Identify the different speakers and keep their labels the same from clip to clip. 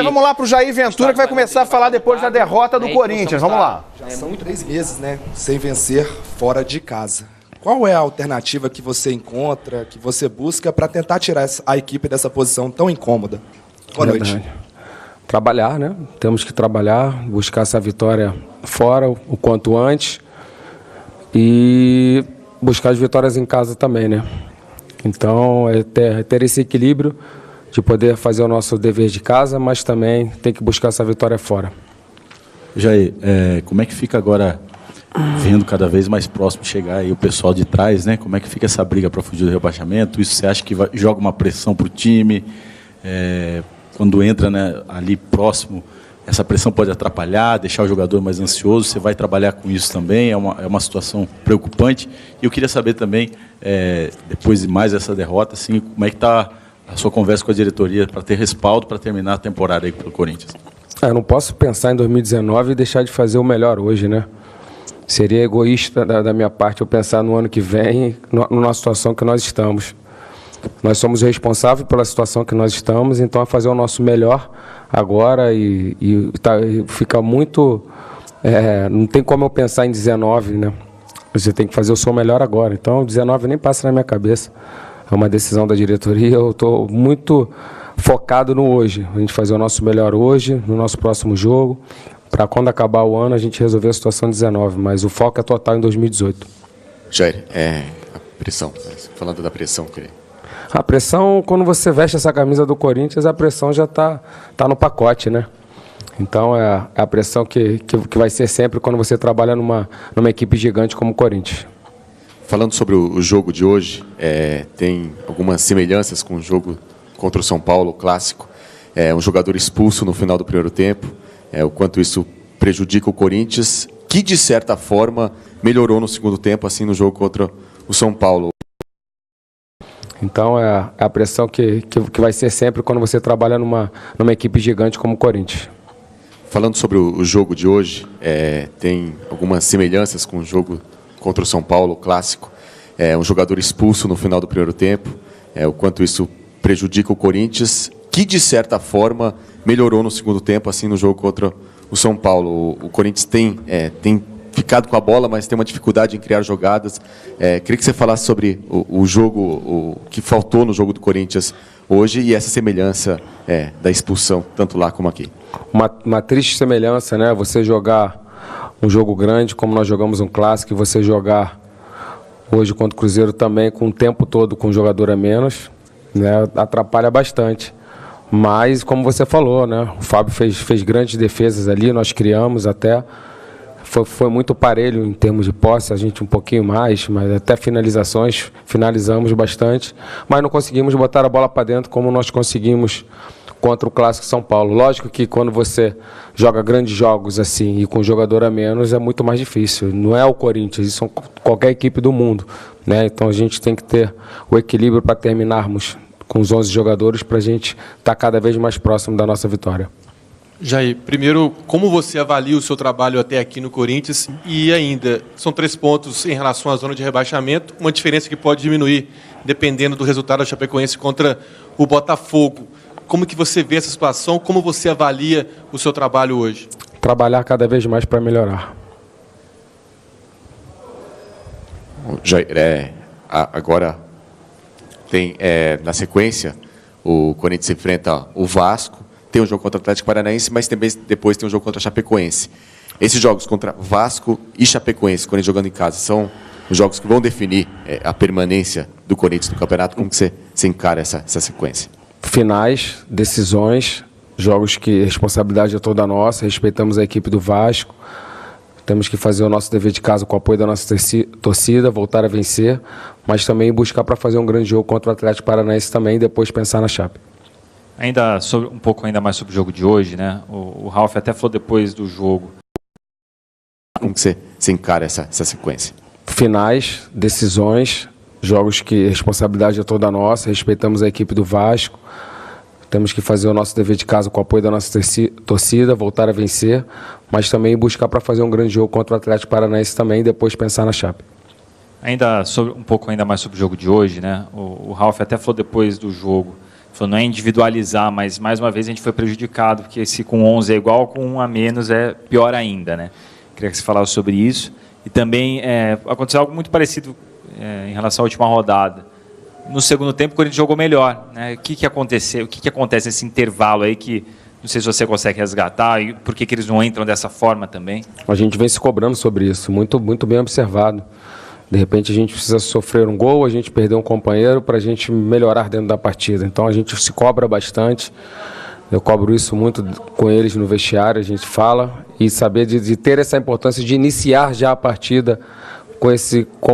Speaker 1: vamos lá para o Jair Ventura, que vai começar a falar depois da derrota do Corinthians. Vamos lá.
Speaker 2: São 3 meses, né, sem vencer fora de casa. Qual é a alternativa que você encontra, que você busca para tentar tirar a equipe dessa posição tão incômoda? Boa noite.
Speaker 3: Trabalhar, né? Temos que trabalhar, buscar essa vitória fora o quanto antes e buscar as vitórias em casa também, né? Então, é ter esse equilíbrio de poder fazer o nosso dever de casa, mas também tem que buscar essa vitória fora.
Speaker 4: Jair, como é que fica agora, vendo cada vez mais próximo chegar aí o pessoal de trás, né? Como é que fica essa briga para fugir do rebaixamento? Isso você acha que joga uma pressão para o time? Quando entra, né, ali próximo, essa pressão pode atrapalhar, deixar o jogador mais ansioso? Você vai trabalhar com isso também? É uma situação preocupante. E eu queria saber também, depois de mais essa derrota, assim, como é que está a sua conversa com a diretoria para ter respaldo para terminar a temporada aí pelo Corinthians?
Speaker 3: Eu não posso pensar em 2019 e deixar de fazer o melhor hoje, né? Seria egoísta da minha parte eu pensar no ano que vem, numa situação que nós estamos. Nós somos responsáveis pela situação que nós estamos, então é fazer o nosso melhor agora e fica muito... não tem como eu pensar em 19, né? Você tem que fazer o seu melhor agora. Então, 19 nem passa na minha cabeça. É uma decisão da diretoria. Eu estou muito focado no hoje. A gente fazer o nosso melhor hoje, no nosso próximo jogo, para quando acabar o ano a gente resolver a situação 19. Mas o foco é total em 2018.
Speaker 1: Jair, a pressão. Falando da pressão, querido.
Speaker 3: A pressão, quando você veste essa camisa do Corinthians, a pressão já tá no pacote, né? Então, é a pressão que vai ser sempre quando você trabalha numa equipe gigante como o Corinthians.
Speaker 1: Falando sobre o jogo de hoje, tem algumas semelhanças com o jogo contra o São Paulo, o clássico. Um jogador expulso no final do primeiro tempo, o quanto isso prejudica o Corinthians, que, de certa forma, melhorou no segundo tempo, assim, no jogo contra o São Paulo.
Speaker 3: Então, é a pressão que vai ser sempre quando você trabalha numa equipe gigante como o Corinthians.
Speaker 1: Falando sobre o jogo de hoje, tem algumas semelhanças com o jogo contra o São Paulo, o clássico. Um jogador expulso no final do primeiro tempo, o quanto isso prejudica o Corinthians, que, de certa forma, melhorou no segundo tempo, assim, no jogo contra o São Paulo. O Corinthians tem ficado com a bola, mas tem uma dificuldade em criar jogadas. Queria que você falasse sobre o jogo, o que faltou no jogo do Corinthians hoje e essa semelhança da expulsão, tanto lá como aqui.
Speaker 3: Uma triste semelhança, né? Você jogar um jogo grande, como nós jogamos um clássico, e você jogar hoje contra o Cruzeiro também com o tempo todo com um jogador a menos, né? Atrapalha bastante. Mas, como você falou, né? O Fábio fez grandes defesas ali, nós criamos até... Foi muito parelho em termos de posse, a gente um pouquinho mais, mas até finalizações, finalizamos bastante, mas não conseguimos botar a bola para dentro como nós conseguimos contra o Clássico São Paulo. Lógico que quando você joga grandes jogos assim e com jogador a menos é muito mais difícil. Não é o Corinthians, isso é qualquer equipe do mundo, né? Então a gente tem que ter o equilíbrio para terminarmos com os 11 jogadores para a gente estar cada vez mais próximo da nossa vitória.
Speaker 5: Jair, primeiro, como você avalia o seu trabalho até aqui no Corinthians e ainda, são 3 pontos em relação à zona de rebaixamento, uma diferença que pode diminuir dependendo do resultado da Chapecoense contra o Botafogo. Como que você vê essa situação? Como você avalia o seu trabalho hoje?
Speaker 3: Trabalhar cada vez mais para melhorar.
Speaker 1: Jair, agora tem na sequência o Corinthians enfrenta o Vasco. Tem um jogo contra o Atlético Paranaense, mas também depois tem um jogo contra a Chapecoense. Esses jogos contra Vasco e Chapecoense, Corinthians jogando em casa, são os jogos que vão definir a permanência do Corinthians no campeonato. Como que você encara essa sequência?
Speaker 3: Finais, decisões, jogos que a responsabilidade é toda nossa, respeitamos a equipe do Vasco, temos que fazer o nosso dever de casa com o apoio da nossa torcida, voltar a vencer, mas também buscar para fazer um grande jogo contra o Atlético Paranaense também e depois pensar na Chape.
Speaker 6: Ainda um pouco mais sobre o jogo de hoje, né? O Ralf até falou depois do jogo.
Speaker 1: Como que você encara essa sequência?
Speaker 3: Finais, decisões, jogos que a responsabilidade é toda nossa, respeitamos a equipe do Vasco, temos que fazer o nosso dever de casa com o apoio da nossa torcida, voltar a vencer, mas também buscar para fazer um grande jogo contra o Atlético Paranaense também e depois pensar na Chape.
Speaker 6: Ainda um pouco mais sobre o jogo de hoje, né? O Ralf até falou depois do jogo. falou, não é individualizar, mas mais uma vez a gente foi prejudicado, porque se com 11 é igual, com 1 a menos é pior ainda, né? Queria que você falasse sobre isso. E também aconteceu algo muito parecido em relação à última rodada. No segundo tempo, o Corinthians jogou melhor, né? O que aconteceu? O que acontece nesse intervalo aí que não sei se você consegue resgatar e por que eles não entram dessa forma também?
Speaker 3: A gente vem se cobrando sobre isso, muito bem observado. De repente a gente precisa sofrer um gol, a gente perder um companheiro para a gente melhorar dentro da partida. Então a gente se cobra bastante. Eu cobro isso muito com eles no vestiário, a gente fala, e saber de ter essa importância de iniciar já a partida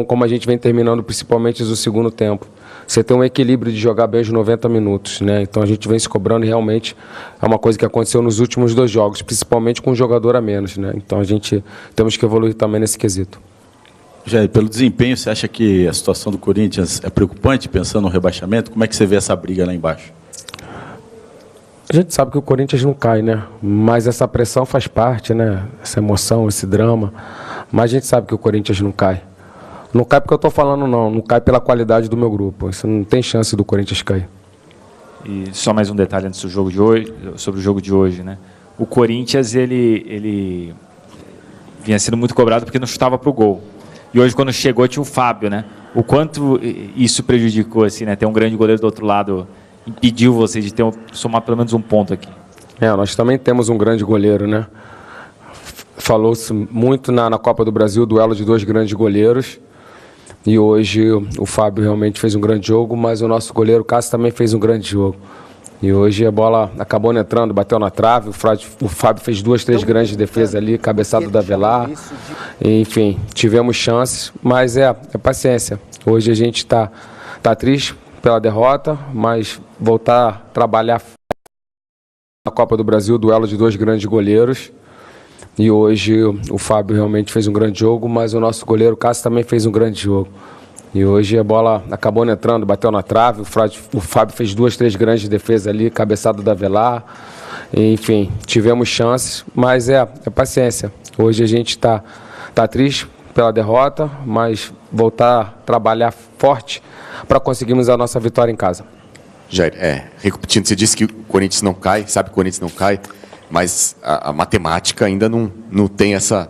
Speaker 3: como a gente vem terminando, principalmente no segundo tempo. Você tem um equilíbrio de jogar bem os 90 minutos, né? Então a gente vem se cobrando e realmente é uma coisa que aconteceu nos últimos 2 jogos, principalmente com um jogador a menos, né? Então a gente temos que evoluir também nesse quesito.
Speaker 4: Jair, pelo desempenho, você acha que a situação do Corinthians é preocupante, pensando no rebaixamento? Como é que você vê essa briga lá embaixo?
Speaker 3: A gente sabe que o Corinthians não cai, né? Mas essa pressão faz parte, né? Essa emoção, esse drama. Mas a gente sabe que o Corinthians não cai. Não cai porque eu estou falando, não cai pela qualidade do meu grupo. Isso não tem chance do Corinthians cair.
Speaker 6: E só mais um detalhe antes do jogo de hoje, sobre o jogo de hoje, né? O Corinthians, ele vinha sendo muito cobrado porque não chutava para o gol. E hoje, quando chegou, tinha o Fábio, né? O quanto isso prejudicou, assim, né? Ter um grande goleiro do outro lado impediu você de somar pelo menos um ponto aqui.
Speaker 3: Nós também temos um grande goleiro, né? Falou-se muito na Copa do Brasil, duelo de 2 grandes goleiros. E hoje o Fábio realmente fez um grande jogo, mas o nosso goleiro Cássio também fez um grande jogo. E hoje a bola acabou não entrando, bateu na trave, o Fábio fez 2, 3 grandes defesas ali, cabeçado da Avelar. Enfim, tivemos chances, mas é paciência. Hoje a gente tá triste pela derrota, mas voltar a trabalhar na Copa do Brasil, duelo de 2 grandes goleiros. E hoje o Fábio realmente fez um grande jogo, mas o nosso goleiro Cássio também fez um grande jogo. E hoje a bola acabou não entrando, bateu na trave, o Fábio fez 2, 3 grandes defesas ali, cabeçado da Avelar. Enfim, tivemos chances, mas é paciência. Hoje a gente tá triste pela derrota, mas voltar a trabalhar forte para conseguirmos a nossa vitória em casa.
Speaker 1: Jair, repetindo, você disse que o Corinthians não cai, sabe que o Corinthians não cai, mas a matemática ainda não tem essa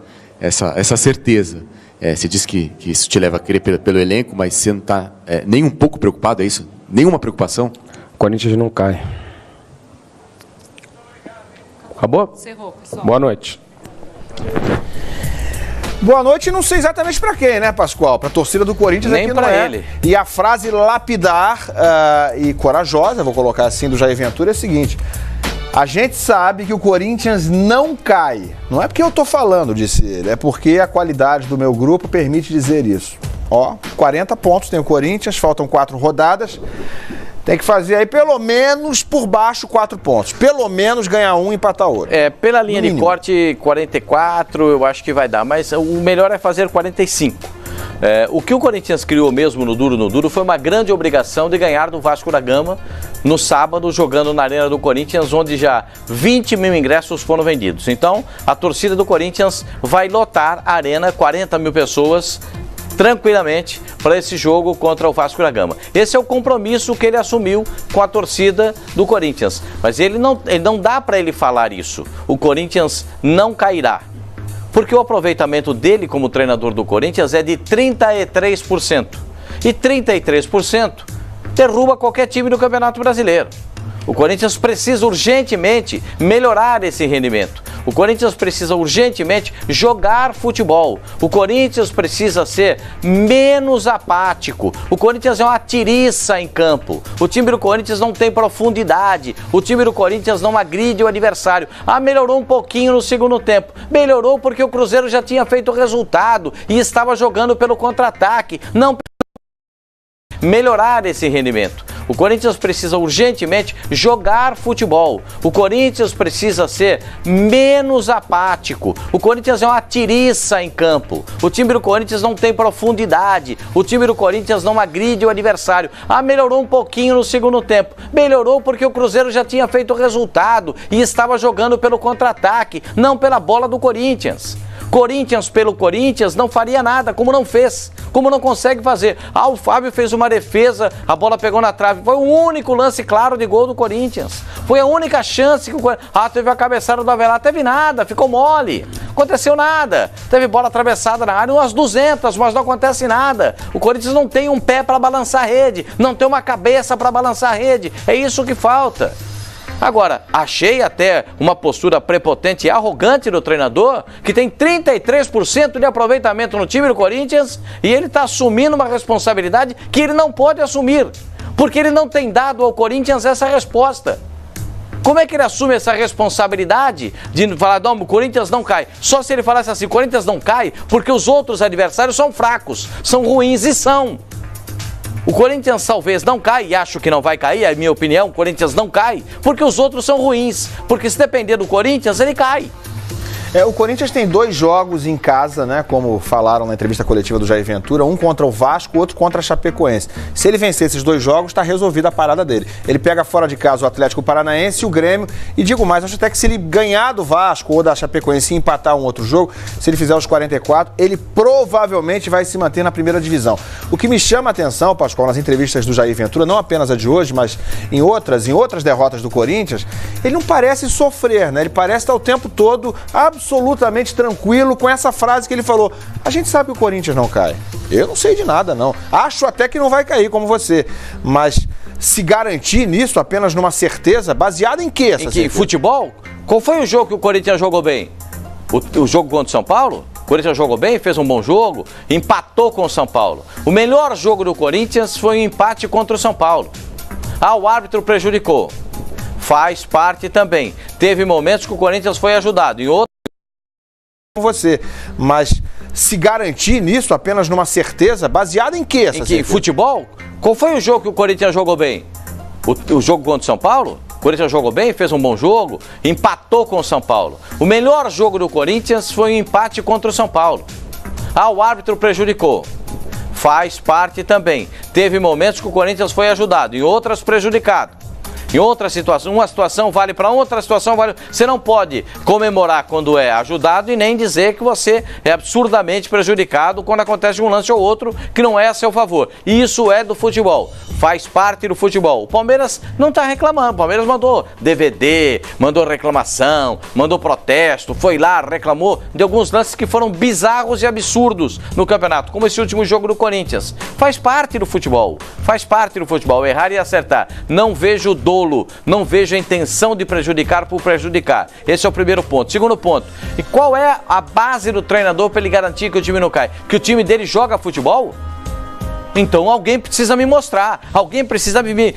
Speaker 1: certeza. Você disse que isso te leva a querer pelo elenco, mas você não está nem um pouco preocupado, é isso? Nenhuma preocupação?
Speaker 3: O Corinthians não cai. Acabou?
Speaker 7: Encerrou, pessoal.
Speaker 3: Boa noite.
Speaker 8: Boa noite, não sei exatamente para quem, né, Pascoal? Para a torcida do Corinthians
Speaker 9: nem para ele.
Speaker 8: E a frase lapidar e corajosa, vou colocar assim, do Jair Ventura é a seguinte: a gente sabe que o Corinthians não cai. Não é porque eu tô falando, disse ele, é porque a qualidade do meu grupo permite dizer isso. 40 pontos tem o Corinthians, faltam 4 rodadas. Tem que fazer aí pelo menos por baixo 4 pontos. Pelo menos ganhar um e empatar outro.
Speaker 9: Pela linha de corte, 44 eu acho que vai dar, mas o melhor é fazer 45. O que o Corinthians criou mesmo no duro foi uma grande obrigação de ganhar do Vasco da Gama no sábado, jogando na Arena do Corinthians, onde já 20 mil ingressos foram vendidos. Então, a torcida do Corinthians vai lotar a Arena, 40 mil pessoas, tranquilamente, para esse jogo contra o Vasco da Gama. Esse é o compromisso que ele assumiu com a torcida do Corinthians. Mas ele não dá para ele falar isso. O Corinthians não cairá. Porque o aproveitamento dele como treinador do Corinthians é de 33%. E 33% derruba qualquer time do Campeonato Brasileiro. O Corinthians precisa urgentemente melhorar esse rendimento. O Corinthians precisa urgentemente jogar futebol. O Corinthians precisa ser menos apático. O Corinthians é uma tiriça em campo. O time do Corinthians não tem profundidade. O time do Corinthians não agride o adversário. Melhorou um pouquinho no segundo tempo. Melhorou porque o Cruzeiro já tinha feito o resultado e estava jogando pelo contra-ataque. Não melhorar esse rendimento. O Corinthians precisa urgentemente jogar futebol. O Corinthians precisa ser menos apático. O Corinthians é uma tiriça em campo. O time do Corinthians não tem profundidade. O time do Corinthians não agride o adversário. Melhorou um pouquinho no segundo tempo. Melhorou porque o Cruzeiro já tinha feito o resultado e estava jogando pelo contra-ataque, não pela bola do Corinthians. Corinthians pelo Corinthians não faria nada, como não fez, como não consegue fazer. O Fábio fez uma defesa, a bola pegou na trave, foi o único lance claro de gol do Corinthians. Foi a única chance que o Corinthians... teve a cabeçada do Avelar, teve nada, ficou mole, aconteceu nada. Teve bola atravessada na área, umas 200, mas não acontece nada. O Corinthians não tem um pé para balançar a rede, não tem uma cabeça para balançar a rede, é isso que falta. Agora, achei até uma postura prepotente e arrogante do treinador, que tem 33% de aproveitamento no time do Corinthians e ele está assumindo uma responsabilidade que ele não pode assumir, porque ele não tem dado ao Corinthians essa resposta. Como é que ele assume essa responsabilidade de falar, não, o Corinthians não cai? Só se ele falasse assim, o Corinthians não cai porque os outros adversários são fracos, são ruins e são. O Corinthians talvez não cai, e acho que não vai cair, é a minha opinião, o Corinthians não cai, porque os outros são ruins, porque se depender do Corinthians, ele cai.
Speaker 8: O Corinthians tem 2 jogos em casa, né? Como falaram na entrevista coletiva do Jair Ventura, um contra o Vasco, outro contra a Chapecoense. Se ele vencer esses 2 jogos, está resolvida a parada dele. Ele pega fora de casa o Atlético Paranaense e o Grêmio, e digo mais, acho até que se ele ganhar do Vasco ou da Chapecoense e empatar um outro jogo, se ele fizer os 44, ele provavelmente vai se manter na primeira divisão. O que me chama a atenção, Pascoal, nas entrevistas do Jair Ventura, não apenas a de hoje, mas em outras derrotas do Corinthians, ele não parece sofrer, né? Ele parece estar o tempo todo absolutamente tranquilo com essa frase que ele falou. A gente sabe que o Corinthians não cai. Eu não sei de nada, não. Acho até que não vai cair, como você. Mas se garantir nisso apenas numa certeza, baseada em quê essa certeza?
Speaker 9: Em futebol? Qual foi o jogo que o Corinthians jogou bem? O jogo contra o São Paulo? O Corinthians jogou bem, fez um bom jogo, empatou com o São Paulo. O melhor jogo do Corinthians foi um empate contra o São Paulo. O árbitro prejudicou. Faz parte também. Teve momentos que o Corinthians foi ajudado. Em outros,
Speaker 8: você, mas se garantir nisso apenas numa certeza, baseada em quê essa certeza?
Speaker 9: Em futebol? Qual foi o jogo que o Corinthians jogou bem? O jogo contra o São Paulo? O Corinthians jogou bem, fez um bom jogo, empatou com o São Paulo. O melhor jogo do Corinthians foi um empate contra o São Paulo. O árbitro prejudicou. Faz parte também. Teve momentos que o Corinthians foi ajudado, em outras prejudicado. Em outra situação, uma situação vale para outra situação vale. Você não pode comemorar quando é ajudado e nem dizer que você é absurdamente prejudicado quando acontece um lance ou outro que não é a seu favor. E isso é do futebol. Faz parte do futebol. O Palmeiras não está reclamando. O Palmeiras mandou DVD, mandou reclamação, mandou protesto, foi lá, reclamou de alguns lances que foram bizarros e absurdos no campeonato, como esse último jogo do Corinthians. Faz parte do futebol. Faz parte do futebol. Errar e acertar. Não vejo dolo, não vejo a intenção de prejudicar por prejudicar. Esse é o primeiro ponto. Segundo ponto, e qual é a base do treinador para ele garantir que o time não cai? Que o time dele joga futebol? Então alguém precisa me mostrar, alguém precisa me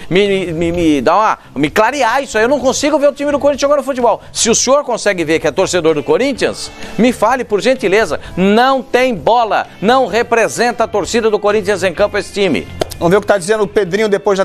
Speaker 9: clarear isso aí. Eu não consigo ver o time do Corinthians jogando futebol. Se o senhor consegue ver que é torcedor do Corinthians, me fale por gentileza. Não tem bola, não representa a torcida do Corinthians em campo esse time.
Speaker 8: Vamos ver o que está dizendo o Pedrinho depois da